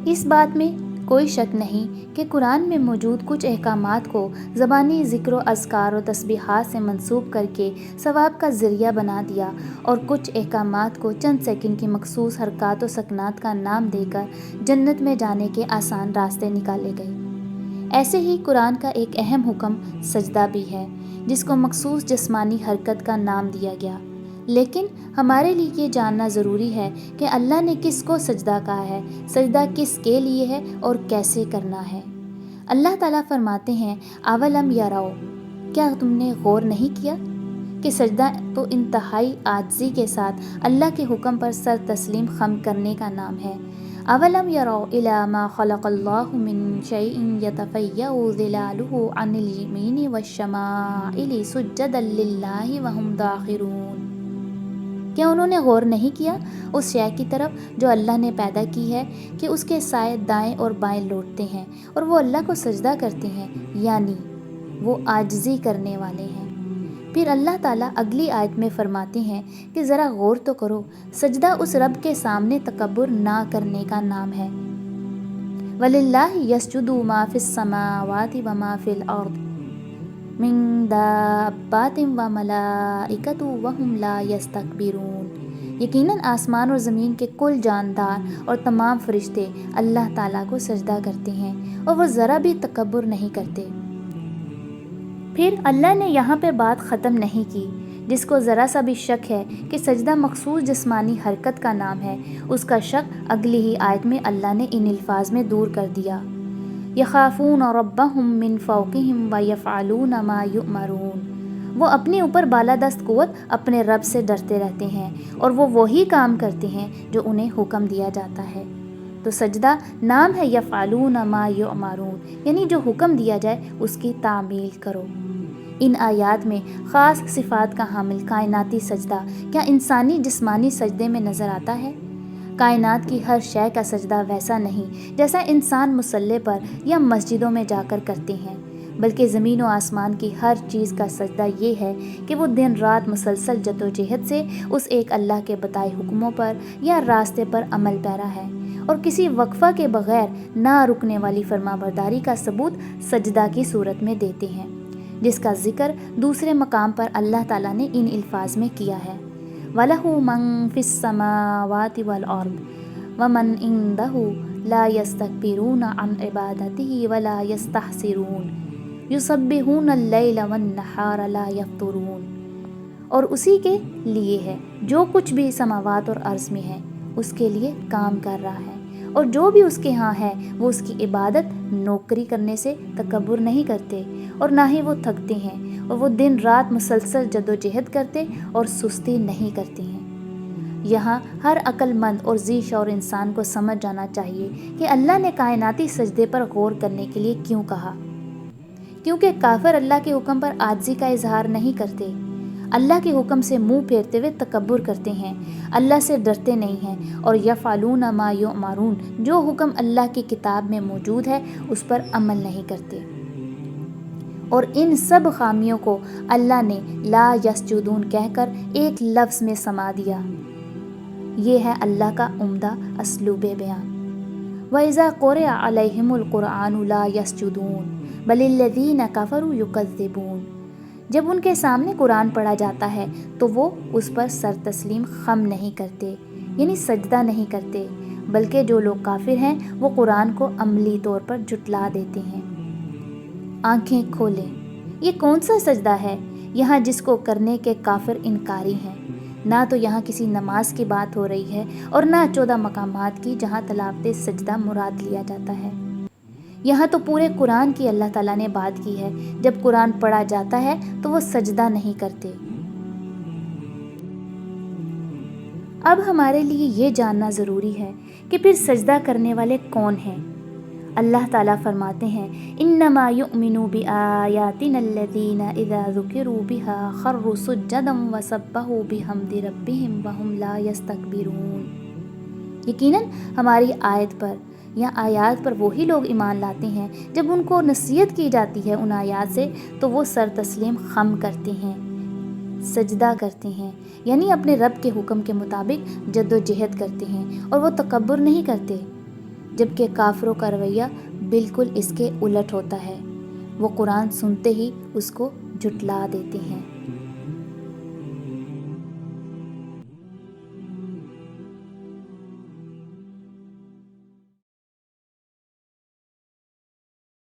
اس بات میں کوئی شک نہیں کہ قرآن میں موجود کچھ احکامات کو زبانی ذکر و اذکار و تسبیحات سے منسوب کر کے ثواب کا ذریعہ بنا دیا، اور کچھ احکامات کو چند سیکنڈ کی مخصوص حرکات و سکنات کا نام دے کر جنت میں جانے کے آسان راستے نکالے گئے۔ ایسے ہی قرآن کا ایک اہم حکم سجدہ بھی ہے، جس کو مخصوص جسمانی حرکت کا نام دیا گیا۔ لیکن ہمارے لیے یہ جاننا ضروری ہے کہ اللہ نے کس کو سجدہ کہا ہے، سجدہ کس کے لیے ہے اور کیسے کرنا ہے۔ اللہ تعالیٰ فرماتے ہیں اولم یرو، کیا تم نے غور نہیں کیا کہ سجدہ تو انتہائی عاجزی کے ساتھ اللہ کے حکم پر سر تسلیم خم کرنے کا نام ہے۔ اولم یرو الی ما خلق اللہ من شیء یتفیأ ظلالہ عن الیمین والشمائل سجدا للہ وہم داخرون۔ کیا انہوں نے غور نہیں کیا اس شے کی طرف جو اللہ نے پیدا کی ہے کہ اس کے سائے دائیں اور بائیں لوٹتے ہیں اور وہ اللہ کو سجدہ کرتے ہیں، یعنی وہ عاجزی کرنے والے ہیں۔ پھر اللہ تعالیٰ اگلی آیت میں فرماتے ہیں کہ ذرا غور تو کرو، سجدہ اس رب کے سامنے تکبر نہ کرنے کا نام ہے۔ وَلِلَّهِ يَسْجُدُ مَا فِي السَّمَاوَاتِ وَمَا فِي الْأَرْضِ مِن دَابَّةٍ وَمَلَائِكَةٌ وَهُمْ لَا يَسْتَكْبِرُونَ۔ یقیناً آسمان اور زمین کے کل جاندار اور تمام فرشتے اللہ تعالیٰ کو سجدہ کرتے ہیں اور وہ ذرا بھی تکبر نہیں کرتے۔ پھر اللہ نے یہاں پہ بات ختم نہیں کی۔ جس کو ذرا سا بھی شک ہے کہ سجدہ مخصوص جسمانی حرکت کا نام ہے، اس کا شک اگلی ہی آیت میں اللہ نے ان الفاظ میں دور کر دیا، یخافون ربہم من فوقہم ویفعلون ما یؤمرون۔ وہ اپنے اوپر بالادست قوت اپنے رب سے ڈرتے رہتے ہیں اور وہ وہی کام کرتے ہیں جو انہیں حکم دیا جاتا ہے۔ تو سجدہ نام ہے یفعلون ما یؤمرون، یعنی جو حکم دیا جائے اس کی تعمیل کرو۔ ان آیات میں خاص صفات کا حامل کائناتی سجدہ کیا انسانی جسمانی سجدے میں نظر آتا ہے؟ کائنات کی ہر شے کا سجدہ ویسا نہیں جیسا انسان مصلی پر یا مسجدوں میں جا کر کرتے ہیں، بلکہ زمین و آسمان کی ہر چیز کا سجدہ یہ ہے کہ وہ دن رات مسلسل جدوجہد سے اس ایک اللہ کے بتائے حکموں پر یا راستے پر عمل پیرا ہے، اور کسی وقفہ کے بغیر نہ رکنے والی فرمانبرداری کا ثبوت سجدہ کی صورت میں دیتے ہیں، جس کا ذکر دوسرے مقام پر اللہ تعالیٰ نے ان الفاظ میں کیا ہے، وَلَهُ مَن فِي السَّمَاوَاتِ وَالْأَرْضِ وَمَنْ عِندَهُ لَا يَسْتَكْبِرُونَ عَنْ عِبَادَتِهِ وَلَا يَسْتَحْسِرُونَ يُسَبِّحُونَ اللَّيْلَ وَالنَّهَارَ لَا يَفْتُرُونَ۔ اور اسی کے لیے ہے جو کچھ بھی سماوات اور ارض میں ہے، اس کے لیے کام کر رہا ہے، اور جو بھی اس کے ہاں ہے وہ اس کی عبادت نوکری کرنے سے تکبر نہیں کرتے، اور نہ ہی وہ تھکتے ہیں، اور وہ دن رات مسلسل جدوجہد کرتے اور سستی نہیں کرتے ہیں۔ یہاں ہر عقل مند اور ذی شعور انسان کو سمجھ جانا چاہیے کہ اللہ نے کائناتی سجدے پر غور کرنے کے لیے کیوں کہا، کیونکہ کافر اللہ کے حکم پر عاجزی کا اظہار نہیں کرتے، اللہ کے حکم سے منہ پھیرتے ہوئے تکبر کرتے ہیں، اللہ سے ڈرتے نہیں ہیں، اور یفعلون ما یؤمرون، جو حکم اللہ کی کتاب میں موجود ہے اس پر عمل نہیں کرتے۔ اور ان سب خامیوں کو اللہ نے لا یسجدون کہہ کر ایک لفظ میں سما دیا۔ یہ ہے اللہ کا عمدہ اسلوب بیان۔ وَإِذَا قُرِئَ عَلَيْهِمُ الْقُرْآنُ لَا يَسْجُدُونَ بَلِ الَّذِينَ كَفَرُوا يُكَذِّبُونَ۔ جب ان کے سامنے قرآن پڑھا جاتا ہے تو وہ اس پر سر تسلیم خم نہیں کرتے، یعنی سجدہ نہیں کرتے، بلکہ جو لوگ کافر ہیں وہ قرآن کو عملی طور پر جھٹلا دیتے ہیں۔ آنکھیں کھولیں، یہ کون سا سجدہ ہے یہاں جس کو کرنے کے کافر انکاری ہیں؟ نہ تو یہاں کسی نماز کی بات ہو رہی ہے اور نہ 14 مقامات کی جہاں تلاوت سجدہ مراد لیا جاتا ہے۔ یہاں تو پورے قرآن کی اللہ تعالیٰ نے بات کی ہے۔ جب قرآن پڑھا جاتا ہے تو وہ سجدہ نہیں کرتے۔ اب ہمارے لیے یہ جاننا ضروری ہے کہ پھر سجدہ کرنے والے کون ہیں؟ اللہ تعالیٰ فرماتے ہیں انما یؤمن بآیاتنا الذین اذا ذکروا بها خروا سجدا وسبحوا بحمد ربهم وهم لا یستکبرون۔ یقیناً ہماری آیت پر یا آیات پر وہی لوگ ایمان لاتے ہیں جب ان کو نصیحت کی جاتی ہے ان آیات سے تو وہ سر تسلیم خم کرتے ہیں، سجدہ کرتے ہیں، یعنی اپنے رب کے حکم کے مطابق جد و جہد کرتے ہیں، اور وہ تکبر نہیں کرتے۔ جبکہ کافروں کا رویہ بالکل اس کے الٹ ہوتا ہے، وہ قرآن سنتے ہی اس کو جھٹلا دیتے ہیں۔